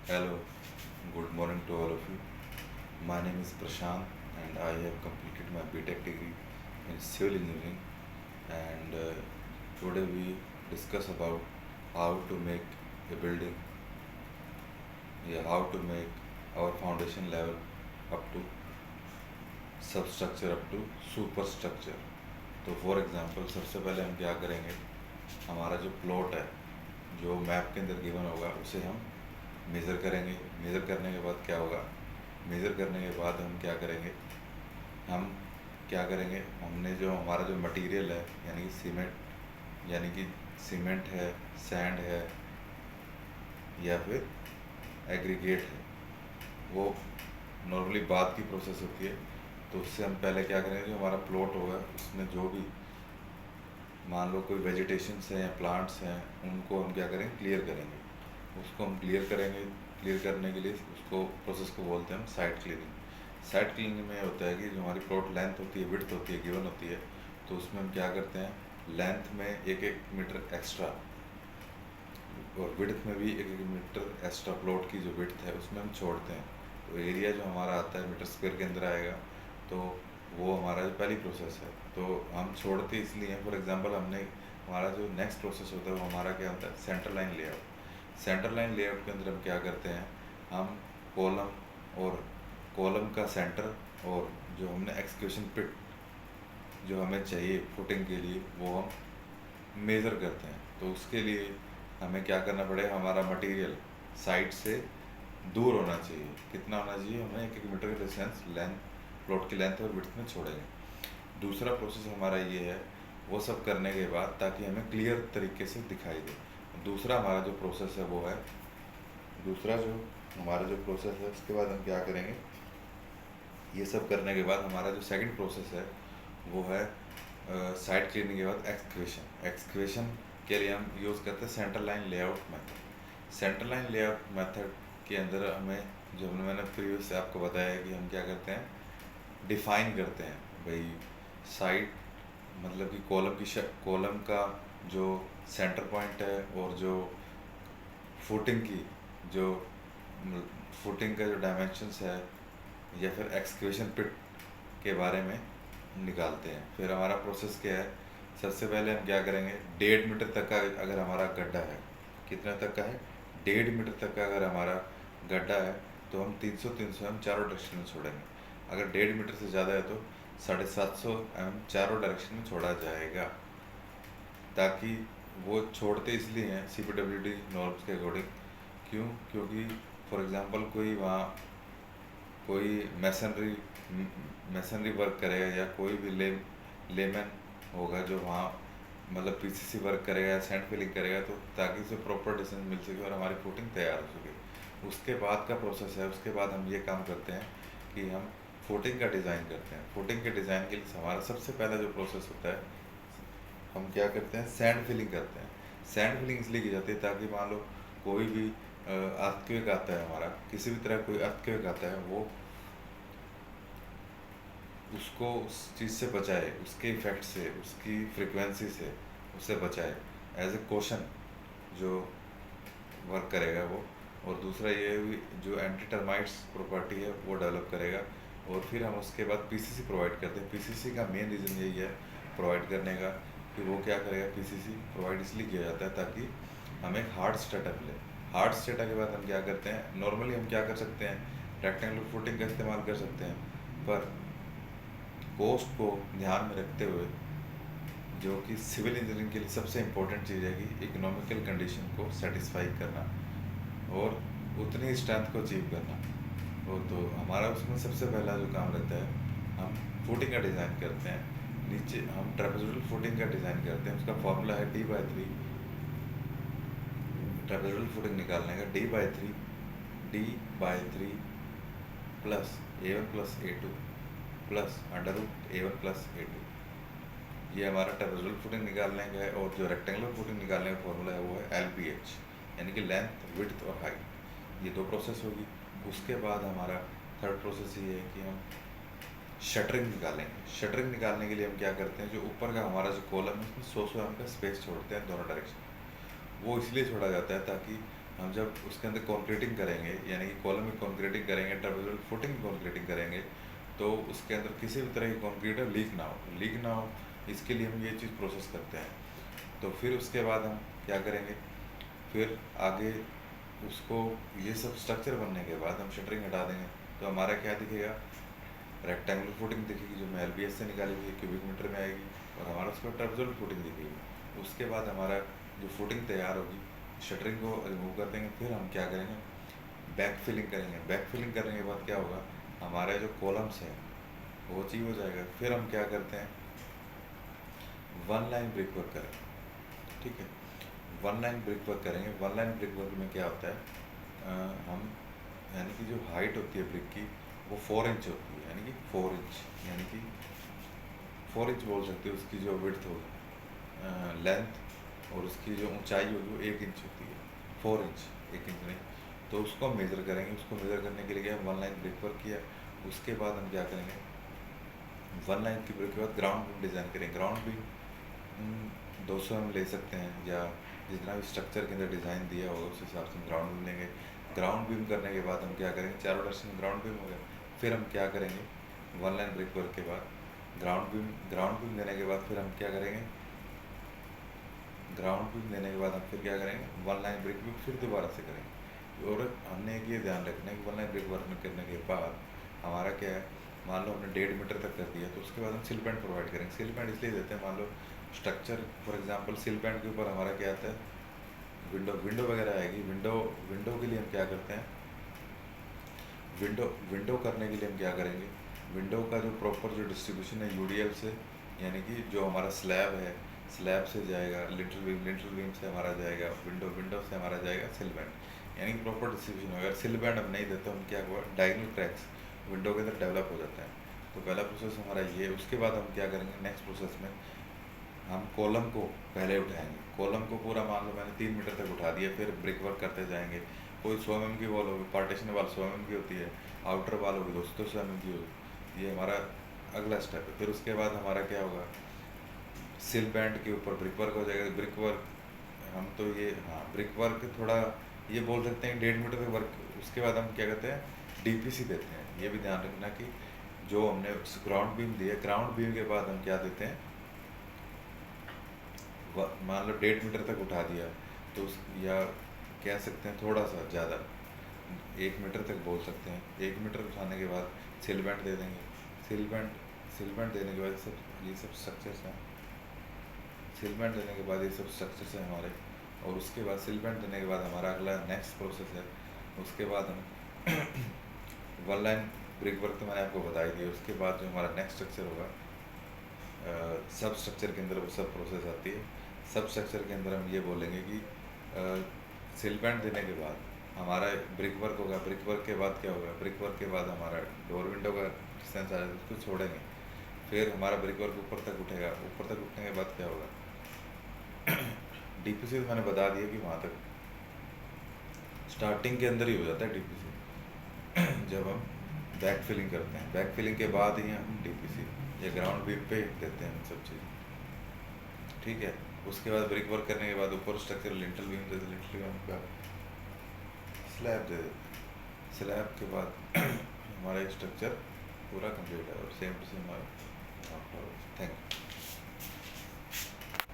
Hello, good morning to all of you. My name is Prashant and I have completed my BTech degree in civil engineering and today we discuss about how to make a building, yeah, how to make our foundation level up to substructure up to superstructure. तो for example सबसे पहले हम क्या करेंगे, हमारा जो plot है जो मैप के अंदर गिवन होगा उसे हम मेज़र करेंगे। मेज़र करने के बाद क्या होगा, मेज़र करने के बाद हम क्या करेंगे, हम क्या करेंगे, हमने जो हमारा जो मटेरियल है यानी कि सीमेंट है, सैंड है या फिर एग्रीगेट है, वो नॉर्मली बाद की प्रोसेस होती है। तो उससे हम पहले क्या करेंगे, जो हमारा प्लॉट होगा उसमें जो भी मान लो कोई वेजिटेशंस हैं या प्लांट्स हैं उनको हम क्या करेंगे, क्लियर करेंगे। उसको हम क्लियर करेंगे। क्लियर करने के लिए उसको प्रोसेस को बोलते हैं हम साइट क्लीनिंग। साइट क्लीनिंग में होता है कि जो हमारी प्लॉट लेंथ होती है, विड्थ होती है, गिवन होती है, तो उसमें हम क्या करते हैं, लेंथ में 1-1 मीटर एक्स्ट्रा और विड्थ में भी 1-1 मीटर एक्स्ट्रा प्लॉट की जो विड्थ है उसमें हम छोड़ते हैं। तो एरिया जो हमारा आता है मीटर स्क्वायर के अंदर आएगा, तो वो हमारा जो पहली प्रोसेस है। तो हम छोड़ते इसलिए हैं, फॉर एग्जांपल हमने हमारा जो नेक्स्ट प्रोसेस होता है वो हमारा क्या होता है, centre line layout. Centre line layout के अंदर हम क्या करते हैं, हम कॉलम और कॉलम का सेंटर और जो हमने एक्सक्यूशन पिट जो हमें चाहिए फुटिंग के लिए वो हम मेज़र करते हैं। तो उसके लिए हमें क्या करना पड़ेगा, हमारा मटेरियल साइड से दूर होना चाहिए। कितना होना चाहिए, हमें 1-1 मीटर का डिस्टेंस लेंथ, प्लॉट की लेंथ और विड्थ में छोड़ेंगे। दूसरा प्रोसेस हमारा ये है, वो सब करने के बाद ताकि हमें क्लियर तरीके से दिखाई दे। दूसरा हमारा जो प्रोसेस है वो है, दूसरा जो हमारा जो प्रोसेस है उसके बाद हम क्या करेंगे, ये सब करने के बाद हमारा जो सेकंड प्रोसेस है वो है साइट क्लीनिंग के बाद एक्सक्वेशन। एक्सक्वेशन के लिए हम यूज़ करते हैं centre line layout method. Centre line layout method के अंदर हमें, जो मैंने प्रीवियस से आपको बताया है कि हम क्या करते हैं, डिफ़ाइन करते हैं भाई साइट, मतलब कि कॉलम का जो सेंटर पॉइंट है और जो फुटिंग की जो फुटिंग का जो डायमेंशंस है या फिर एक्सक्वेशन पिट के बारे में निकालते हैं। फिर हमारा प्रोसेस क्या है, सबसे पहले हम क्या करेंगे, 1.5 मीटर तक का अगर हमारा गड्ढा है, कितना तक का है, 1.5 मीटर तक का अगर हमारा गड्ढा है तो हम 300-300 हम चारों डायरेक्शन में छोड़ेंगे। अगर 1.5 मीटर से ज़्यादा है तो 750 चारों डायरेक्शन में छोड़ा जाएगा। ताकि वो छोड़ते इसलिए हैं CPWD नॉर्म्स के अकॉर्डिंग, क्यों, क्योंकि फॉर एग्जांपल कोई वहाँ कोई मैसनरी वर्क करेगा या कोई भी लेमैन होगा जो वहाँ मतलब PCC वर्क करेगा या सैंड फिलिंग करेगा, तो ताकि उसे प्रॉपर डिस्टेंस मिल सके और हमारी फुटिंग तैयार हो सके। उसके बाद का प्रोसेस है, उसके बाद हम ये काम करते हैं कि हम फुटिंग का डिज़ाइन करते हैं। फुटिंग के डिज़ाइन के लिए हमारा सबसे पहला जो प्रोसेस होता है, हम क्या करते हैं, सैंड फिलिंग करते हैं। सैंड फिलिंग इसलिए की जाती है ताकि मान लो कोई भी अर्थक्वेक आता है, हमारा किसी भी तरह कोई अर्थक्वेक आता है, वो उसको उस चीज़ से बचाए, उसके इफ़ेक्ट से, उसकी फ्रिक्वेंसी से उसे बचाए, एज ए क्वेश्चन जो वर्क करेगा वो। और दूसरा ये भी जो एंटी टर्माइट्स प्रॉपर्टी है वो डेवलप करेगा। और फिर हम उसके बाद PCC प्रोवाइड करते हैं। PCC का मेन रीज़न यही है प्रोवाइड करने का कि वो क्या करेगा, PCC प्रोवाइड इसलिए किया जाता है ताकि हमें एक हार्ड स्टेटा मिले। हार्ड स्टेटा के बाद हम क्या करते हैं, नॉर्मली हम क्या कर सकते हैं, रेक्टेंगुलर फुटिंग का इस्तेमाल कर सकते हैं, पर कॉस्ट को ध्यान में रखते हुए, जो कि सिविल इंजीनियरिंग के लिए सबसे इम्पोर्टेंट चीज़ है कि इकोनॉमिकल कंडीशन को सेटिस्फाई करना और उतनी स्ट्रेंथ को अचीव करना। वो तो हमारा उसमें सबसे पहला जो काम रहता है, हम फुटिंग का डिज़ाइन करते हैं। नीचे हम ट्रेपेजोइडल फुटिंग का डिज़ाइन करते हैं, उसका फॉर्मूला है D/3। ट्रेपेजोइडल फुटिंग निकालने का D/3 plus A1 plus A2 plus √A1 + A2। ये हमारा ट्रेपेजोइडल फुटिंग निकालने का है। और जो रेक्टेंगुलर फुटिंग निकालने का फॉर्मूला है वो है LPH, यानी कि लेंथ, विड्थ और हाइट। ये 2 प्रोसेस होगी। उसके बाद हमारा थर्ड प्रोसेस ये है कि हम शटरिंग निकालेंगे। शटरिंग निकालने के लिए हम क्या करते हैं, जो ऊपर का हमारा जो कॉलम है उसमें 100 mm का स्पेस छोड़ते हैं दोनों डायरेक्शन। वो इसलिए छोड़ा जाता है ताकि हम जब उसके अंदर कंक्रीटिंग करेंगे, यानी कि कॉलम की कंक्रीटिंग करेंगे, ट्रापेजोइडल फुटिंग की कंक्रीटिंग करेंगे, तो उसके अंदर किसी भी तरह की कंक्रीट लीक ना हो, इसके लिए हम ये चीज़ प्रोसेस करते हैं। तो फिर उसके बाद हम क्या करेंगे, फिर आगे उसको ये सब स्ट्रक्चर बनने के बाद हम शटरिंग हटा देंगे, तो हमारा क्या दिखेगा, रेक्टेंगुलर फुटिंग दिखेगी जो मैं LBS से निकाली हुई क्यूबिक मीटर में आएगी, और हमारा उसका ट्रापेजोइडल फुटिंग दिखेगी। उसके बाद हमारा जो फुटिंग तैयार होगी, शटरिंग को रिमूव कर देंगे। फिर हम क्या करेंगे, बैक फिलिंग करेंगे। बैक फिलिंग करने के बाद क्या होगा, हमारे जो कॉलम्स हैं वो चीज़ हो जाएगा। फिर हम क्या करते हैं, वन लाइन ब्रिक वर्क करेंगे। ठीक है, वन लाइन ब्रिक वर्क करेंगे। वन लाइन ब्रिक वर्क में क्या होता है, हम यानी कि जो हाइट होती है ब्रिक की वो 4 इंच होती है, यानी कि 4 इंच, यानी कि 4 इंच बोल सकते हो। उसकी जो विड्थ होगी, लेंथ, और उसकी जो ऊंचाई होगी वो 1 इंच होती है, 4 इंच, 1 इंच नहीं। तो उसको हम मेज़र करेंगे। उसको मेज़र करने के लिए हम वन लाइन ब्रिक वर्क किया। उसके बाद हम क्या करेंगे, वन लाइन की ब्रिक के बाद ग्राउंड बीम डिज़ाइन करेंगे। ग्राउंड बीम 200 हम ले सकते हैं, या जितना भी स्ट्रक्चर के अंदर डिज़ाइन दिया होगा उस हिसाब से हम ग्राउंड बीम लेंगे। ग्राउंड बीम करने के बाद हम क्या करेंगे, चारों डायरेक्शन में ग्राउंड बीम हो गया। फिर हम क्या करेंगे, वन लाइन ब्रिक वर्क के बाद ग्राउंड बीम देने के बाद फिर हम क्या करेंगे, ग्राउंड बीम देने के बाद हम फिर क्या करेंगे, वन लाइन ब्रिक वर्क फिर दोबारा से करेंगे। और हमने ये ध्यान रखना है कि वन लाइन ब्रिक वर्क करने के बाद हमारा क्या है, मान लो हमने 1.5 मीटर तक कर दिया, तो उसके बाद हम सिल बैंड प्रोवाइड करेंगे। सिल बैंड इसलिए देते हैं, मान लो स्ट्रक्चर फॉर एग्जांपल सिल बैंड के ऊपर हमारा क्या आता है, विंडो वगैरह आएगी। विंडो के लिए हम क्या करते हैं, विंडो करने के लिए हम क्या करेंगे, विंडो का जो प्रॉपर जो डिस्ट्रीब्यूशन है यूडीएल से, यानी कि जो हमारा स्लैब है, स्लैब से जाएगा लिंटल बीम से हमारा जाएगा विंडो से हमारा जाएगा सिल बैंड, यानी कि प्रॉपर डिस्ट्रीब्यूशन होगा। अगर सिल बैंड हम नहीं देते, हम क्या हुआ, डायगोनल क्रैक्स विंडो के अंदर डेवलप हो जाता है। तो पहला प्रोसेस हमारा ये। उसके बाद हम क्या करेंगे, नेक्स्ट प्रोसेस में हम कॉलम को पहले उठाएंगे। कॉलम को पूरा मान लो मैंने 3 मीटर तक उठा दिया, फिर ब्रिक वर्क करते जाएंगे। कोई 100 mm की वॉल होगी, पार्टीशन वाल 100 mm की होती है, आउटर वाल होगी 200 mm की होगी। ये हमारा अगला स्टेप है। फिर उसके बाद हमारा क्या होगा, सिल बैंड के ऊपर ब्रिक वर्क हो जाएगा। ब्रिक वर्क हम तो ये, हाँ, ब्रिक वर्क थोड़ा ये बोल सकते हैं 1.5 मीटर तक वर्क। उसके बाद हम क्या कहते हैं, DPC देते हैं। ये भी ध्यान रखना कि जो हमने ग्राउंड बीम दिया, ग्राउंड बीम के बाद हम क्या देते हैं, मान लो 1.5 मीटर तक उठा दिया, तो उस, या कह सकते हैं थोड़ा सा ज़्यादा, 1 मीटर तक बोल सकते हैं। 1 मीटर उठाने के बाद सिल बैंड दे देंगे। सिल बैंड देने के बाद ये सब स्ट्रक्चर्स हैं। सिल बैंड देने के बाद ये सब स्ट्रक्चर्स हैं हमारे। और उसके बाद सिल बैंड देने के बाद हमारा अगला नेक्स्ट प्रोसेस है। उसके बाद हम वन लाइन ब्रिक वर्क तो मैंने आपको बता ही दिया। उसके बाद जो हमारा नेक्स्ट स्ट्रक्चर होगा, सब स्ट्रक्चर के अंदर वो सब प्रोसेस आती है। सब स्ट्रक्चर के अंदर हम ये बोलेंगे कि सिल बैंड देने के बाद हमारा ब्रिक वर्क होगा। ब्रिक वर्क के बाद क्या होगा, ब्रिक वर्क के बाद हमारा डोर विंडो का डिस्टेंस आ जाएगा, उसको छोड़ेंगे। फिर हमारा ब्रिक वर्क ऊपर तक उठेगा। ऊपर तक उठने के बाद क्या होगा, DPC तो मैंने बता दिया कि वहाँ तक स्टार्टिंग के अंदर ही हो जाता है DPC। जब हम बैक फिलिंग करते हैं, बैक फिलिंग के बाद ही हम DPC या ग्राउंड बीम पे देते हैं सब चीज़। ठीक है, उसके बाद ब्रिक वर्क करने के बाद ऊपर स्ट्रक्चर लिंटल बीम दे देते, लिंटल बीम का स्लैब दे देते हैं। स्लैब के बाद हमारा स्ट्रक्चर पूरा कंप्लीट है, और सेम टू सेम हमारा। Thank you.